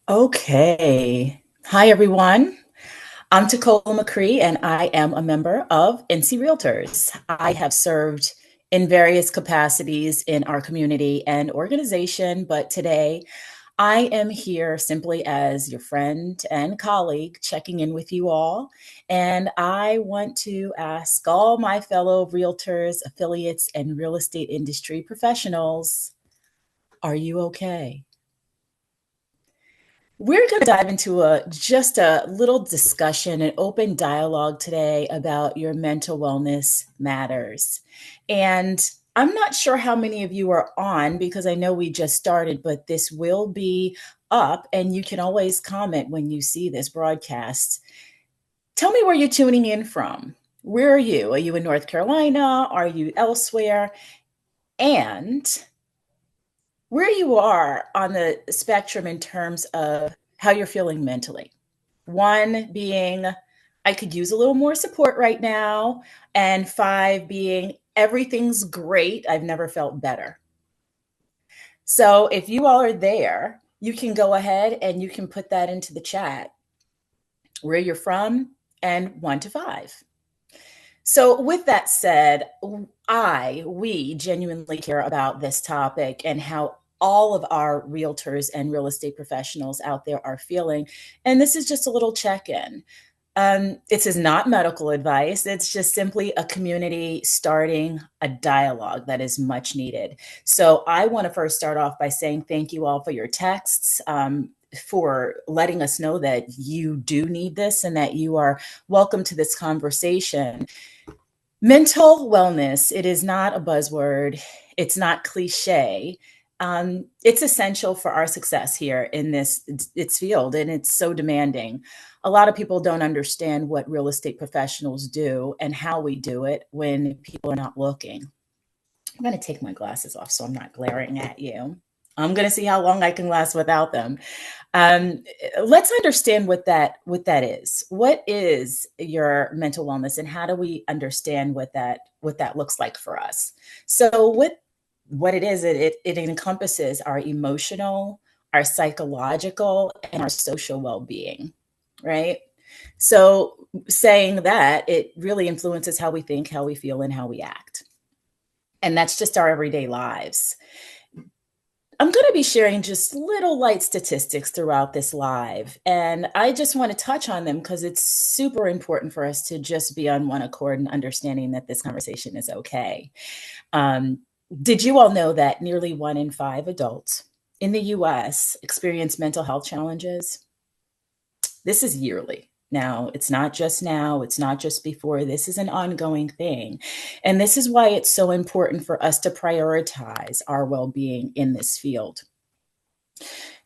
Okay. Hi, everyone. I'm Tacola McCree, and I am a member of NC Realtors. I have served in various capacities in our community and organization, but today I am here simply as your friend and colleague checking in with you all. And I want to ask all my fellow realtors, affiliates, and real estate industry professionals, are you okay? We're going to dive into just a little discussion, an open dialogue today about your mental wellness matters. And I'm not sure how many of you are on because I know we just started, but this will be up and you can always comment when you see this broadcast. Tell me where you're tuning in from. Where are you? Are you in North Carolina? Are you elsewhere? And where you are on the spectrum in terms of how you're feeling mentally. One being, I could use a little more support right now, and five being, everything's great. I've never felt better. So if you all are there, you can go ahead and you can put that into the chat where you're from and 1 to 5. So, with that said, we genuinely care about this topic and how all of our realtors and real estate professionals out there are feeling. And this is just a little check in. This is not medical advice. It's just simply a community starting a dialogue that is much needed. So, I want to first start off by saying thank you all for your texts. For letting us know that you do need this and that you are welcome to this conversation. Mental wellness, it is not a buzzword. It's not cliche. It's essential for our success here in this its field, and it's so demanding. A lot of people don't understand what real estate professionals do and how we do it when people are not looking. I'm going to take my glasses off so I'm not glaring at you. I'm going to see how long I can last without them. Um, let's understand what that is. What is your mental wellness, and how do we understand what that looks like for us? So, what it is, it encompasses our emotional, our psychological, and our social well being, right? So, saying that, it really influences how we think, how we feel, and how we act. And that's just our everyday lives. I'm going to be sharing just little light statistics throughout this live. And I just want to touch on them because it's super important for us to just be on one accord and understanding that this conversation is okay. Um, did you all know that nearly 1 in 5 adults in the US experience mental health challenges? This is yearly. Now, it's not just before. This is an ongoing thing. And this is why it's so important for us to prioritize our well being in this field.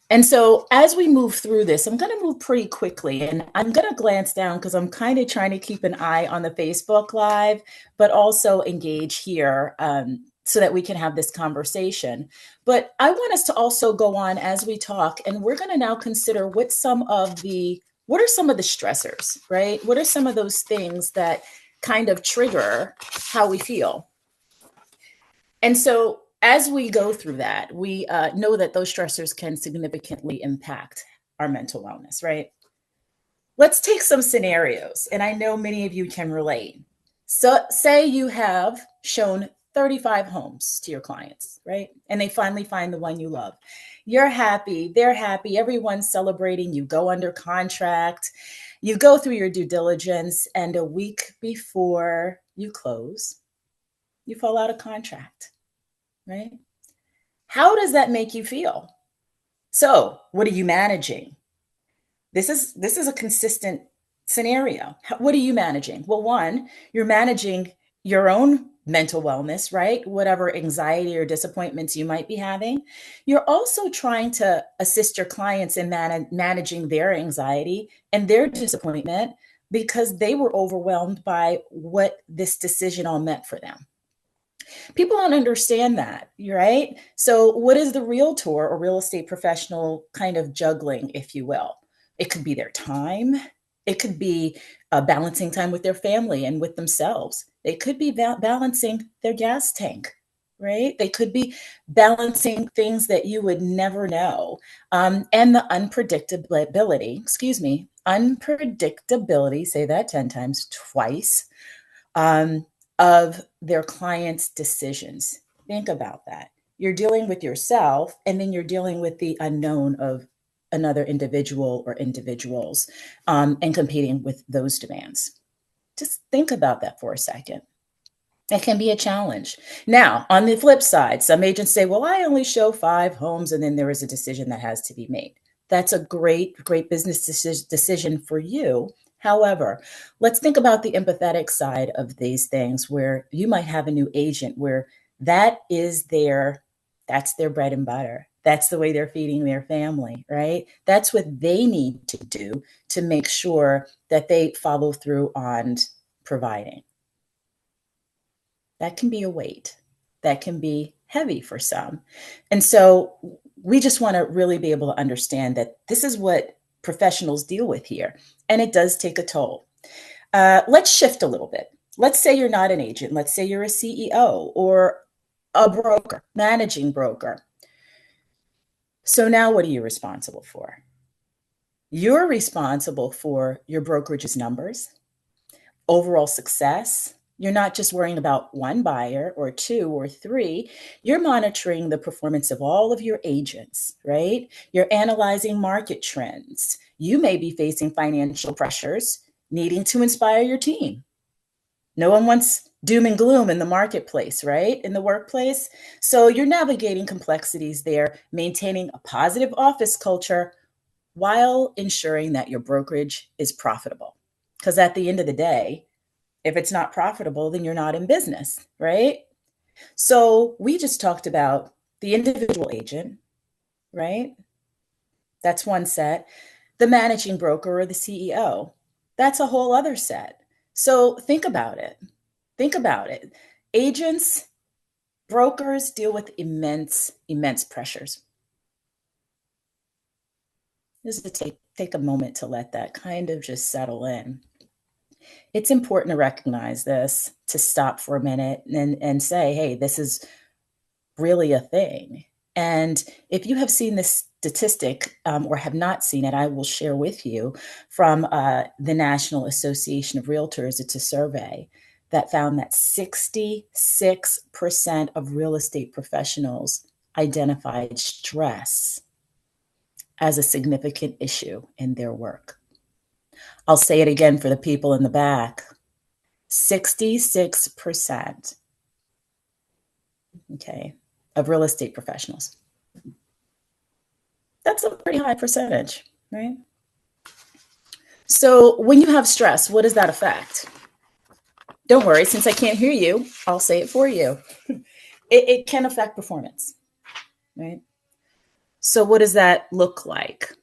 And so, as we move through this, I'm going to move pretty quickly and I'm going to glance down because I'm kind of trying to keep an eye on the Facebook Live, but also engage here so that we can have this conversation. But I want us to also go on as we talk, and we're going to now consider what are some of the stressors, right? What are some of those things that kind of trigger how we feel? And so, as we go through that, we know that those stressors can significantly impact our mental wellness, right? Let's take some scenarios, and I know many of you can relate. So, say you have shown 35 homes to your clients, right? And they finally find the one you love. You're happy, they're happy, everyone's celebrating, you go under contract, you go through your due diligence, and a week before you close, you fall out of contract, right? How does that make you feel? So, what are you managing? This is a consistent scenario. What are you managing? Well, one, you're managing your own mental wellness, right? Whatever anxiety or disappointments you might be having. You're also trying to assist your clients in managing their anxiety and their disappointment because they were overwhelmed by what this decision all meant for them. People don't understand that, right? So, what is the realtor or real estate professional kind of juggling, if you will? It could be their time, it could be balancing time with their family and with themselves, it could be balancing their gas tank, right? They could be balancing things that you would never know. And the unpredictability, say that 10 times, twice, um, of their clients' decisions. Think about that. You're dealing with yourself, and then you're dealing with the unknown of another individual or individuals, and competing with those demands. Just think about that for a second. It can be a challenge. Now, on the flip side, some agents say, well, I only show 5 homes, and then there is a decision that has to be made. That's a great business decision for you. However, let's think about the empathetic side of these things where you might have a new agent where that is that's their bread and butter. That's the way they're feeding their family, right? That's what they need to do to make sure that they follow through on providing. That can be a weight. That can be heavy for some. And so we just want to really be able to understand that this is what professionals deal with here. And it does take a toll. Let's shift a little bit. Let's say you're not an agent. Let's say you're a CEO or a broker, managing broker. So now what are you responsible for? You're responsible for your brokerage's numbers, overall success. You're not just worrying about one buyer or two or three. You're monitoring the performance of all of your agents, right? You're analyzing market trends. You may be facing financial pressures, needing to inspire your team. No one wants doom and gloom in the marketplace, right? In the workplace. So you're navigating complexities there, maintaining a positive office culture while ensuring that your brokerage is profitable. Because at the end of the day, if it's not profitable, then you're not in business, right? So we just talked about the individual agent, right? That's one set. The managing broker or the CEO, that's a whole other set. So think about it. Think about it. Agents, brokers deal with immense pressures. Just to take a moment to let that kind of just settle in. It's important to recognize this, to stop for a minute and say, hey, this is really a thing. And if you have seen this statistic, or have not seen it, I will share with you from the National Association of Realtors. It's a survey that found that 66% of real estate professionals identified stress as a significant issue in their work. I'll say it again for the people in the back. 66%, okay, of real estate professionals. That's a pretty high percentage, right? So when you have stress, what does that affect? Don't worry, since I can't hear you, I'll say it for you. It can affect performance, right? So what does that look like?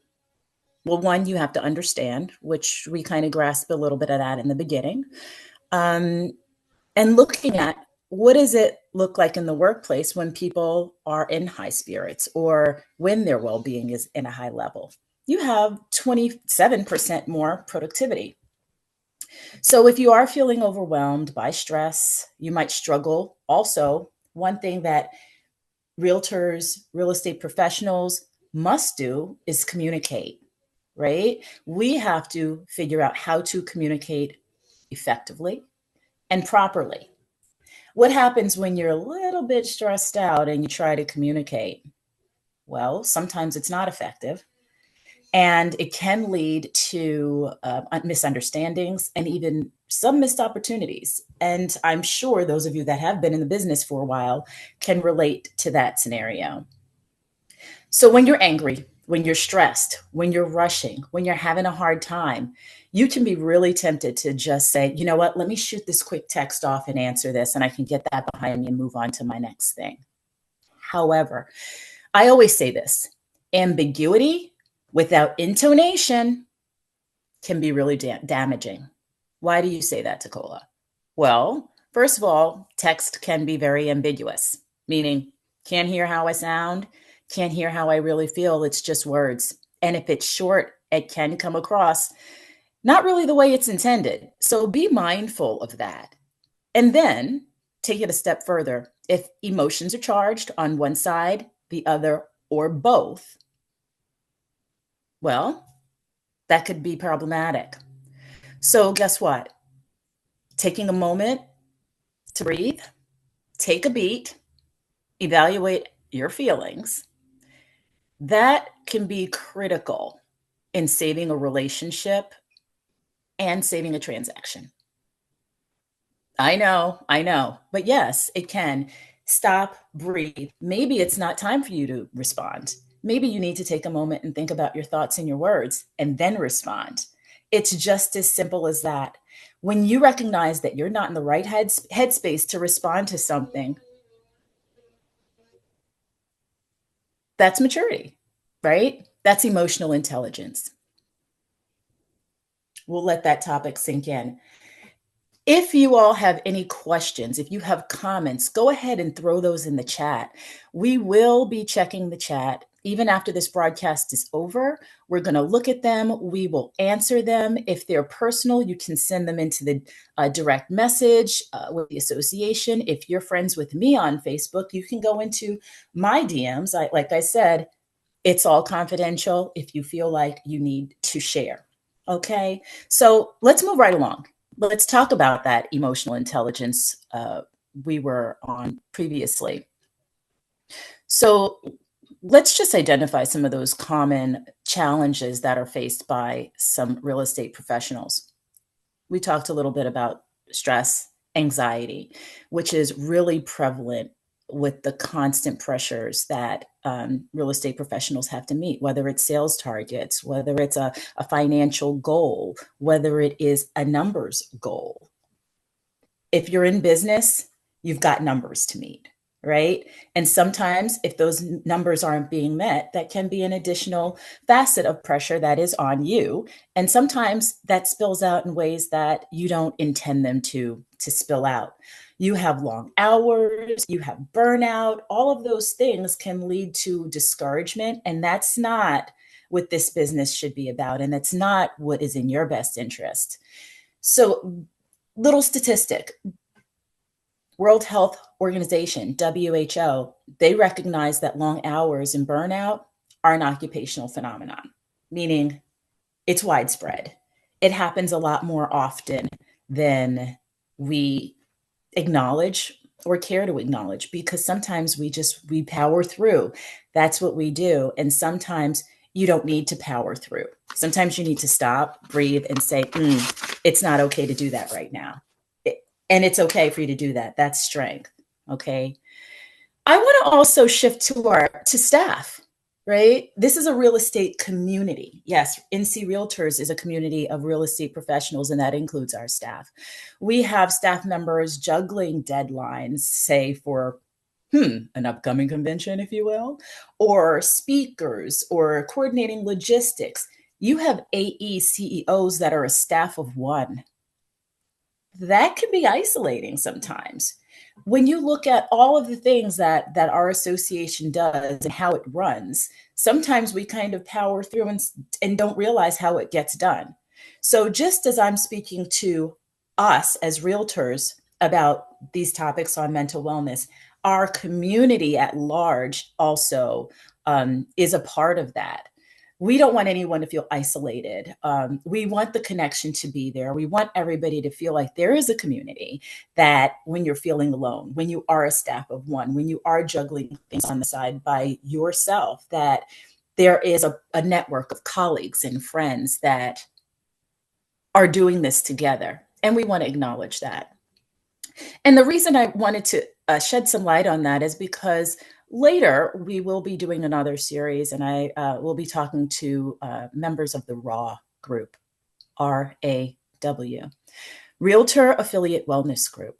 Well, one, you have to understand, which we kind of grasped a little bit of that in the beginning. Um, and looking at what does it look like in the workplace when people are in high spirits or when their well-being is in a high level. You have 27% more productivity. So if you are feeling overwhelmed by stress, you might struggle. Also, one thing that realtors, real estate professionals must do is communicate, right? We have to figure out how to communicate effectively and properly. What happens when you're a little bit stressed out and you try to communicate? Well, sometimes it's not effective, and it can lead to misunderstandings and even some missed opportunities. And I'm sure those of you that have been in the business for a while can relate to that scenario. So when you're angry, when you're stressed, when you're rushing, when you're having a hard time, you can be really tempted to just say, you know what, let me shoot this quick text off and answer this, and I can get that behind me and move on to my next thing. However, I always say this: ambiguity without intonation can be really damaging. Why do you say that, Tacola? Well, first of all, text can be very ambiguous, meaning can't hear how I sound, can't hear how I really feel. It's just words. And if it's short, it can come across not really the way it's intended. So be mindful of that. And then take it a step further. If emotions are charged on one side, the other, or both, well, that could be problematic. So, guess what? Taking a moment to breathe, take a beat, evaluate your feelings, that can be critical in saving a relationship and saving a transaction. I know. But yes, it can. Stop, breathe. Maybe it's not time for you to respond. Maybe you need to take a moment and think about your thoughts and your words and then respond. It's just as simple as that. When you recognize that you're not in the right headspace to respond to something, that's maturity, right? That's emotional intelligence. We'll let that topic sink in. If you all have any questions, if you have comments, go ahead and throw those in the chat. We will be checking the chat. Even after this broadcast is over, we're going to look at them. We will answer them. If they're personal, you can send them into the direct message with the association. If you're friends with me on Facebook, you can go into my DMs. Like I said, it's all confidential if you feel like you need to share. Okay, so let's move right along. Let's talk about that emotional intelligence we were on previously. So let's just identify some of those common challenges that are faced by some real estate professionals. We talked a little bit about stress, anxiety, which is really prevalent with the constant pressures that real estate professionals have to meet, whether it's sales targets, whether it's a financial goal, whether it is a numbers goal. If you're in business, you've got numbers to meet, right? And sometimes if those numbers aren't being met, that can be an additional facet of pressure that is on you. And sometimes that spills out in ways that you don't intend them to spill out. You have long hours, you have burnout, all of those things can lead to discouragement. And that's not what this business should be about. And that's not what is in your best interest. So, little statistic. World Health Organization, WHO, they recognize that long hours and burnout are an occupational phenomenon, meaning it's widespread. It happens a lot more often than we acknowledge or care to acknowledge, because sometimes we power through. That's what we do. And sometimes you don't need to power through. Sometimes you need to stop, breathe, and say, it's not okay to do that right now. And it's okay for you to do that. That's strength. Okay. I want to also shift to staff, right? This is a real estate community. Yes, NC Realtors is a community of real estate professionals, and that includes our staff. We have staff members juggling deadlines, say for an upcoming convention, if you will, or speakers, or coordinating logistics. You have AE CEOs that are a staff of one. That can be isolating sometimes. When you look at all of the things that our association does and how it runs, sometimes we kind of power through and don't realize how it gets done. So just as I'm speaking to us as realtors about these topics on mental wellness, our community at large also is a part of that. We don't want anyone to feel isolated. We want the connection to be there. We want everybody to feel like there is a community, that when you're feeling alone, when you are a staff of one, when you are juggling things on the side by yourself, that there is a network of colleagues and friends that are doing this together. And we want to acknowledge that. And the reason I wanted to shed some light on that is because later we will be doing another series, and I will be talking to members of the RAW group, RAW, Realtor Affiliate Wellness Group.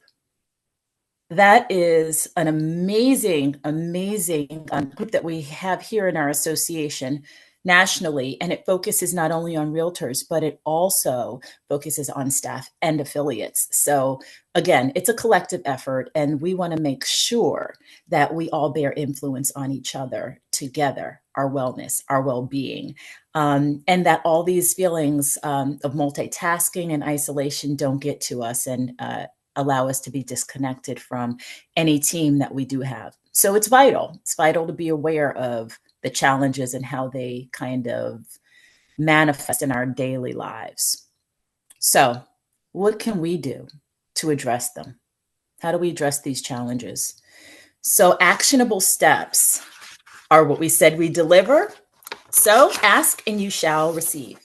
That is an amazing group that we have here in our association nationally. And it focuses not only on realtors, but it also focuses on staff and affiliates. So again, it's a collective effort, and we want to make sure that we all bear influence on each other together, our wellness, our well-being, and that all these feelings of multitasking and isolation don't get to us. And allow us to be disconnected from any team that we do have. So it's vital. It's vital to be aware of the challenges and how they kind of manifest in our daily lives. So, what can we do to address them? How do we address these challenges? So, actionable steps are what we said we deliver. So, ask and you shall receive.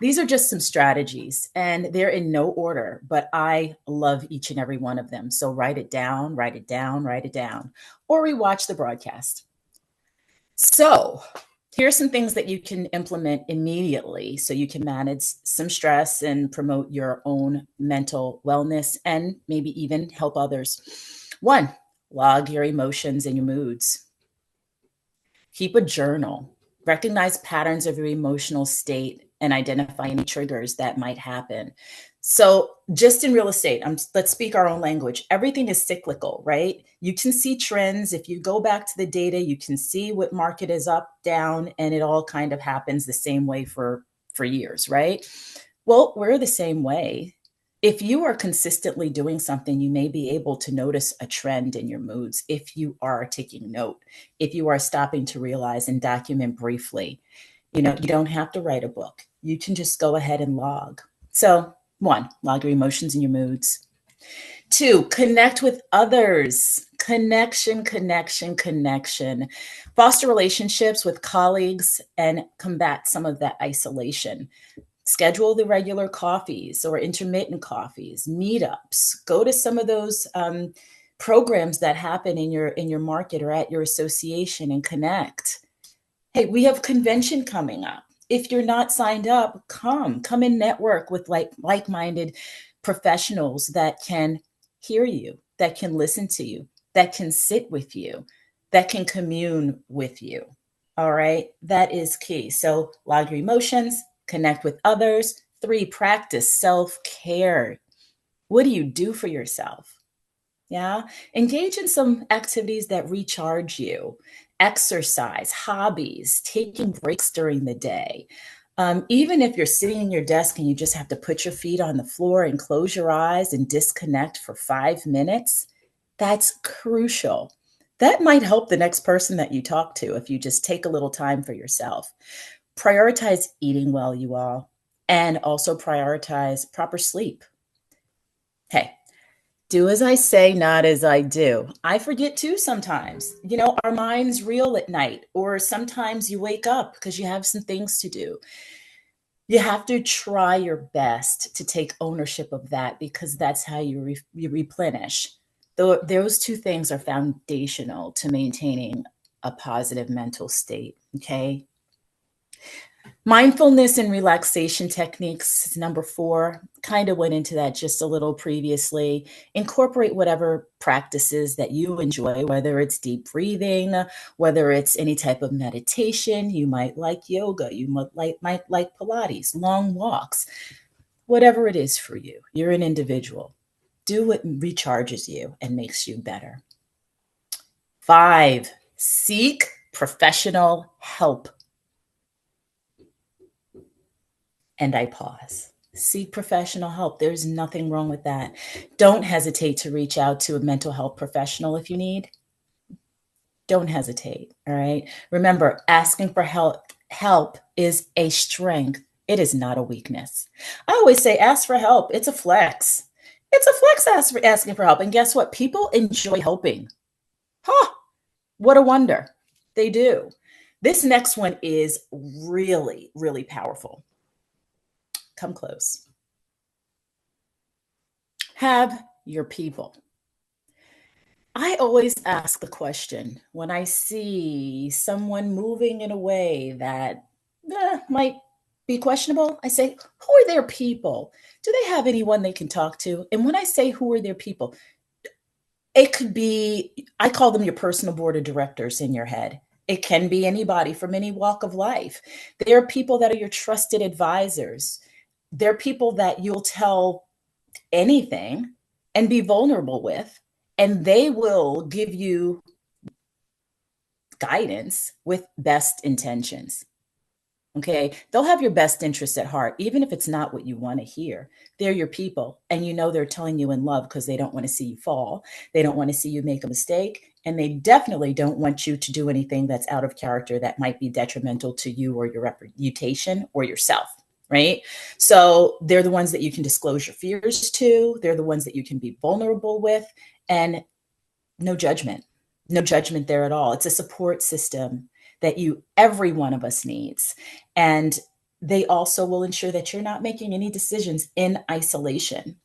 These are just some strategies and they're in no order, but I love each and every one of them. So, write it down, write it down, write it down, or rewatch the broadcast. So, here's some things that you can implement immediately so you can manage some stress and promote your own mental wellness and maybe even help others. One, log your emotions and your moods. Keep a journal. Recognize patterns of your emotional state and identify any triggers that might happen. So, just in real estate, let's speak our own language. Everything is cyclical, right? You can see trends. If you go back to the data, you can see what market is up, down, and it all kind of happens the same way for years, right? Well, we're the same way. If you are consistently doing something, you may be able to notice a trend in your moods if you are taking note, if you are stopping to realize and document briefly. You don't have to write a book. You can just go ahead and log. So, one, log your emotions and your moods. Two, connect with others. Connection, connection, connection. Foster relationships with colleagues and combat some of that isolation. Schedule the regular coffees or intermittent coffees, meetups. Go to some of those programs that happen in your market or at your association and connect. Hey, we have convention coming up. If you're not signed up, come and network with like-minded professionals that can hear you, that can listen to you, that can sit with you, that can commune with you. All right, that is key. So log your emotions, connect with others. Three, practice self-care. What do you do for yourself? Yeah. Engage in some activities that recharge you, exercise, hobbies, taking breaks during the day. Even if you're sitting in your desk and you just have to put your feet on the floor and close your eyes and disconnect for 5 minutes, that's crucial. That might help the next person that you talk to if you just take a little time for yourself. Prioritize eating well, you all, and also prioritize proper sleep. Hey, do as I say, not as I do. I forget too sometimes. Our mind's real at night, or sometimes you wake up because you have some things to do. You have to try your best to take ownership of that because that's how you replenish. Those two things are foundational to maintaining a positive mental state. Okay. Mindfulness and relaxation techniques is number four. Kind of went into that just a little previously. Incorporate whatever practices that you enjoy, whether it's deep breathing, whether it's any type of meditation. You might like yoga, you might like Pilates, long walks, whatever it is for you. You're an individual. Do what recharges you and makes you better. Five, seek professional help. And I pause. Seek professional help. There's nothing wrong with that. Don't hesitate to reach out to a mental health professional if you need. Don't hesitate. All right. Remember, asking for help is a strength. It is not a weakness. I always say ask for help. It's a flex. It's a flex asking for help. And guess what? People enjoy helping. Huh. What a wonder. They do. This next one is really, really powerful. Come close. Have your people. I always ask the question when I see someone moving in a way that might be questionable. I say, who are their people? Do they have anyone they can talk to? And when I say who are their people, it could be, I call them your personal board of directors in your head. It can be anybody from any walk of life. There are people that are your trusted advisors. They're people that you'll tell anything and be vulnerable with, and they will give you guidance with best intentions. Okay. They'll have your best interests at heart, even if it's not what you want to hear. They're your people. And you know they're telling you in love because they don't want to see you fall. They don't want to see you make a mistake. And they definitely don't want you to do anything that's out of character that might be detrimental to you or your reputation or yourself. Right. So they're the ones that you can disclose your fears to. They're the ones that you can be vulnerable with. And no judgment, no judgment there at all. It's a support system that every one of us needs. And they also will ensure that you're not making any decisions in isolation.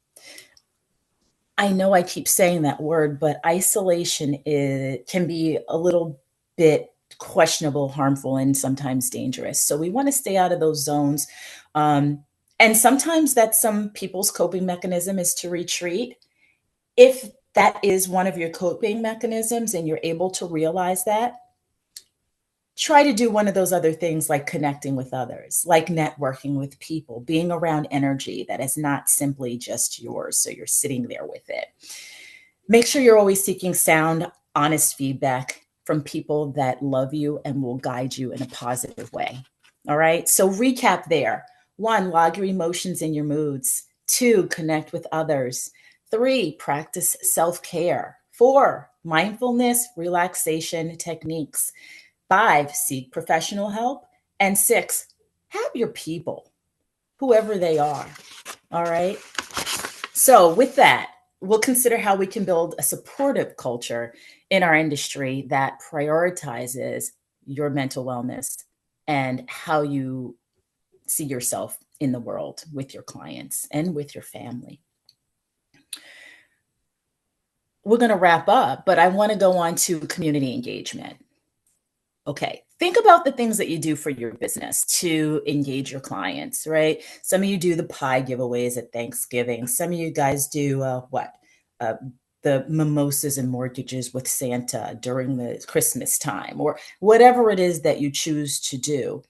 I know I keep saying that word, but can be a little bit questionable, harmful, and sometimes dangerous. So we want to stay out of those zones. Um, and sometimes that's some people's coping mechanism is to retreat. If that is one of your coping mechanisms and you're able to realize that, try to do one of those other things like connecting with others, like networking with people, being around energy that is not simply just yours. So you're sitting there with it. Make sure you're always seeking sound, honest feedback from people that love you and will guide you in a positive way. All right. So, recap there: one, log your emotions and your moods. Two, connect with others. Three, practice self care. Four, mindfulness, relaxation techniques. Five, seek professional help. And six, have your people, whoever they are. All right. So, with that, we'll consider how we can build a supportive culture in our industry that prioritizes your mental wellness and how you see yourself in the world with your clients and with your family. We're going to wrap up, but I want to go on to community engagement. Okay, think about the things that you do for your business to engage your clients, right? Some of you do the pie giveaways at Thanksgiving. Some of you guys do what? Uh, the mimosas and mortgages with Santa during the Christmas time, or whatever it is that you choose to do.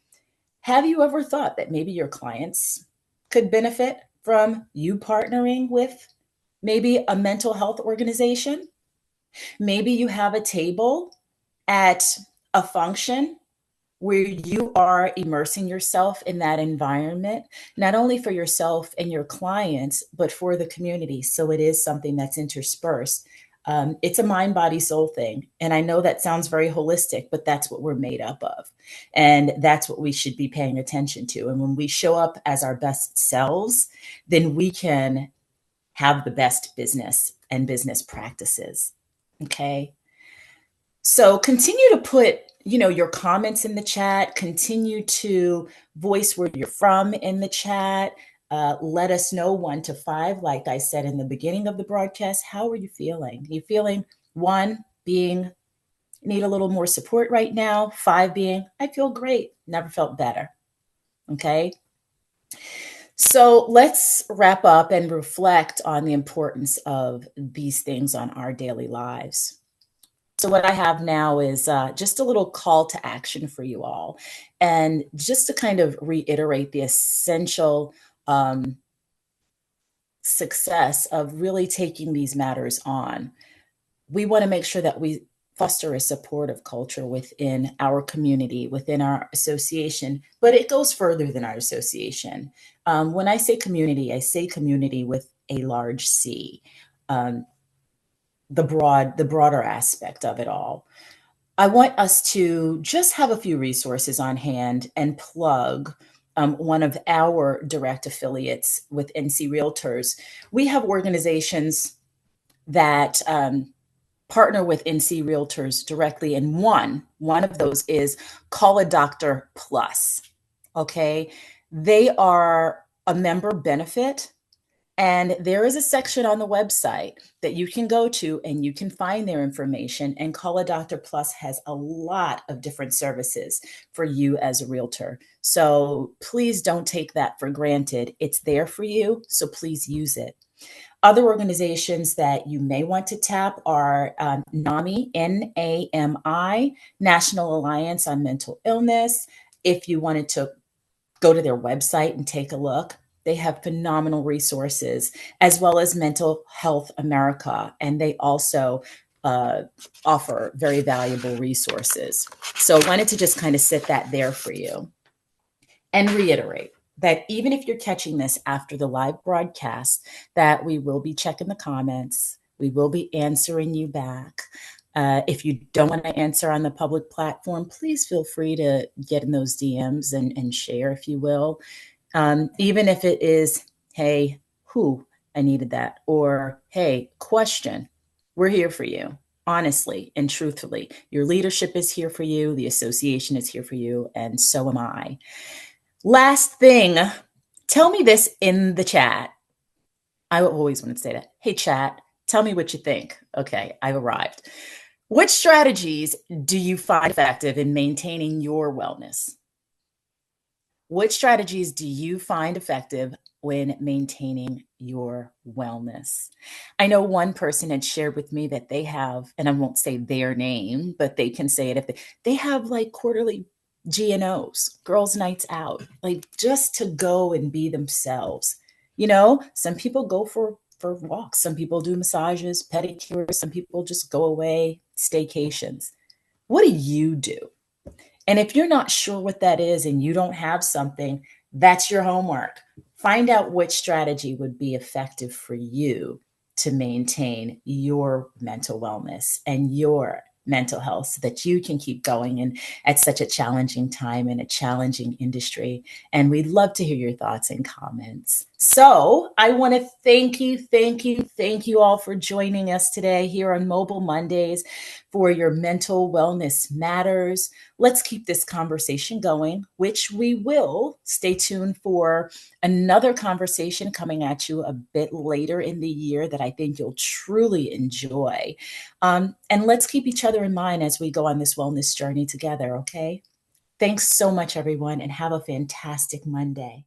Have you ever thought that maybe your clients could benefit from you partnering with maybe a mental health organization? Maybe you have a table at a function where you are immersing yourself in that environment, not only for yourself and your clients, but for the community. So it is something that's interspersed. It's a mind, body, soul thing. And I know that sounds very holistic, but that's what we're made up of. And that's what we should be paying attention to. And when we show up as our best selves, then we can have the best business and business practices. Okay. So continue to put, your comments in the chat, continue to voice where you're from in the chat. Let us know 1 to 5, like I said in the beginning of the broadcast. How are you feeling? Are you feeling 1 being need a little more support right now, 5 being I feel great, never felt better. Okay. So let's wrap up and reflect on the importance of these things on our daily lives. So, what I have now is just a little call to action for you all. And just to kind of reiterate the essential success of really taking these matters on, we want to make sure that we foster a supportive culture within our community, within our association, but it goes further than our association. When I say community with a large C, um, the broader aspect of it all. I want us to just have a few resources on hand and plug one of our direct affiliates with NC Realtors. We have organizations that partner with NC Realtors directly, and one of those is Call a Doctor Plus. Okay, they are a member benefit, and there is a section on the website that you can go to and you can find their information. And Call a Doctor Plus has a lot of different services for you as a realtor. So please don't take that for granted. It's there for you. So please use it. Other organizations that you may want to tap are NAMI, NAMI, National Alliance on Mental Illness. If you wanted to go to their website and take a look, they have phenomenal resources, as well as Mental Health America. And they also offer very valuable resources. So I wanted to just kind of sit that there for you. and reiterate that even if you're catching this after the live broadcast, that we will be checking the comments. We will be answering you back. If you don't want to answer on the public platform, please feel free to get in those DMs and share, if you will. Even if it is, hey, who, I needed that, or hey, question, we're here for you. Honestly and truthfully, your leadership is here for you, the association is here for you, and so am I. Last thing, tell me this in the chat. I always want to say that. Hey, chat, tell me what you think. Okay, I've arrived. What strategies do you find effective in maintaining your wellness? What strategies do you find effective when maintaining your wellness? I know one person had shared with me that they have, and I won't say their name, but they can say it if they have like quarterly GNOs, girls' nights out, like just to go and be themselves. Some people go for walks, some people do massages, pedicures, some people just go away, staycations. What do you do? And if you're not sure what that is and you don't have something, that's your homework. Find out which strategy would be effective for you to maintain your mental wellness and your mental health so that you can keep going and at such a challenging time in a challenging industry. And we'd love to hear your thoughts and comments. So I want to thank you all for joining us today here on Mobile Mondays for your mental wellness matters. Let's keep this conversation going, which we will. Stay tuned for another conversation coming at you a bit later in the year that I think you'll truly enjoy. And let's keep each other in mind as we go on this wellness journey together, okay? Thanks so much, everyone, and have a fantastic Monday.